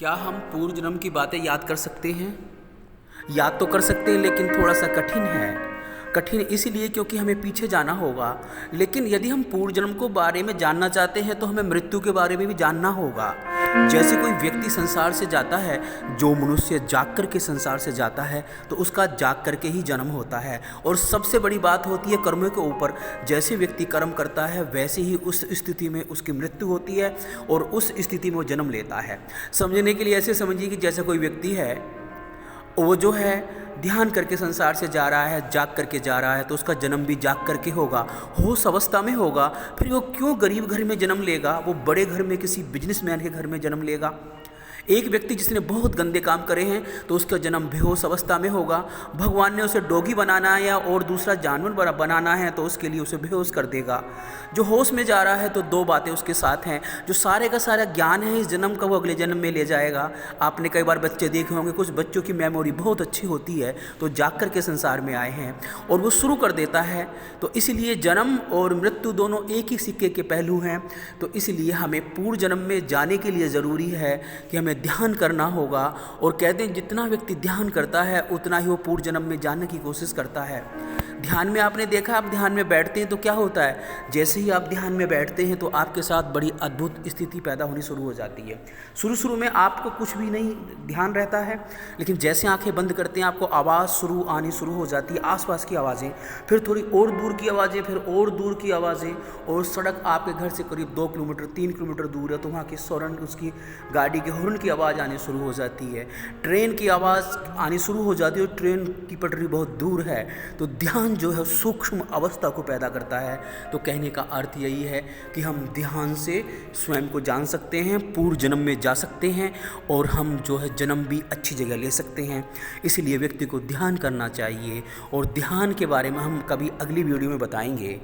क्या हम पूर्व जन्म की बातें याद कर सकते हैं? याद तो कर सकते हैं, लेकिन थोड़ा सा कठिन है। कठिन इसीलिए क्योंकि हमें पीछे जाना होगा। लेकिन यदि हम पूर्व जन्म को बारे में जानना चाहते हैं तो हमें मृत्यु के बारे में भी जानना होगा। जैसे कोई व्यक्ति संसार से जाता है, जो मनुष्य जाग कर के संसार से जाता है तो उसका जाग करके ही जन्म होता है। और सबसे बड़ी बात होती है कर्मों के ऊपर। जैसे व्यक्ति कर्म करता है वैसे ही उस स्थिति में उसकी मृत्यु होती है और उस स्थिति में वो जन्म लेता है। समझने के लिए ऐसे समझिए कि जैसे कोई व्यक्ति है, वो जो है ध्यान करके संसार से जा रहा है, जाग करके जा रहा है, तो उसका जन्म भी जाग करके होगा, होश अवस्था में होगा। फिर वो क्यों गरीब घर में जन्म लेगा? वो बड़े घर में किसी बिजनेसमैन के घर में जन्म लेगा। एक व्यक्ति जिसने बहुत गंदे काम करे हैं तो उसका जन्म बेहोश अवस्था में होगा। भगवान ने उसे डोगी बनाना है या और दूसरा जानवर बनाना है तो उसके लिए उसे बेहोश कर देगा। जो होश में जा रहा है तो दो बातें उसके साथ हैं। जो सारे का सारा ज्ञान है इस जन्म का वो अगले जन्म में ले जाएगा। आपने कई बार बच्चे देखे होंगे, कुछ बच्चों की मेमोरी बहुत अच्छी होती है तो जाग कर के संसार में आए हैं और वो शुरू कर देता है। तो इसलिए जन्म और मृत्यु दोनों एक ही सिक्के के पहलू हैं। तो इसलिए हमें पूर्व जन्म में जाने के लिए ज़रूरी है कि हमें ध्यान करना होगा। और कहते हैं जितना व्यक्ति ध्यान करता है उतना ही वो पूर्व जन्म में जाने की कोशिश करता है। ध्यान में आपने देखा, आप ध्यान में बैठते हैं तो क्या होता है, जैसे ही आप ध्यान में बैठते हैं तो आपके साथ बड़ी अद्भुत स्थिति पैदा होनी शुरू हो जाती है। शुरू में आपको कुछ भी नहीं ध्यान रहता है, लेकिन जैसे आंखें बंद करते हैं आपको आवाज़ आनी शुरू हो जाती है, आसपास की आवाज़ें, फिर थोड़ी और दूर की आवाज़ें, फिर और दूर की आवाज़ें। और सड़क आपके घर से करीब 2 किलोमीटर 3 किलोमीटर दूर है तो वहाँ की सौरन, उसकी गाड़ी के हॉर्न की आवाज़ आनी शुरू हो जाती है। ट्रेन की आवाज़ आनी शुरू हो जाती है और ट्रेन की पटरी बहुत दूर है। तो ध्यान जो है सूक्ष्म अवस्था को पैदा करता है। तो कहने का अर्थ यही है कि हम ध्यान से स्वयं को जान सकते हैं, पूर्व जन्म में जा सकते हैं और हम जो है जन्म भी अच्छी जगह ले सकते हैं। इसलिए व्यक्ति को ध्यान करना चाहिए और ध्यान के बारे में हम कभी अगली वीडियो में बताएंगे।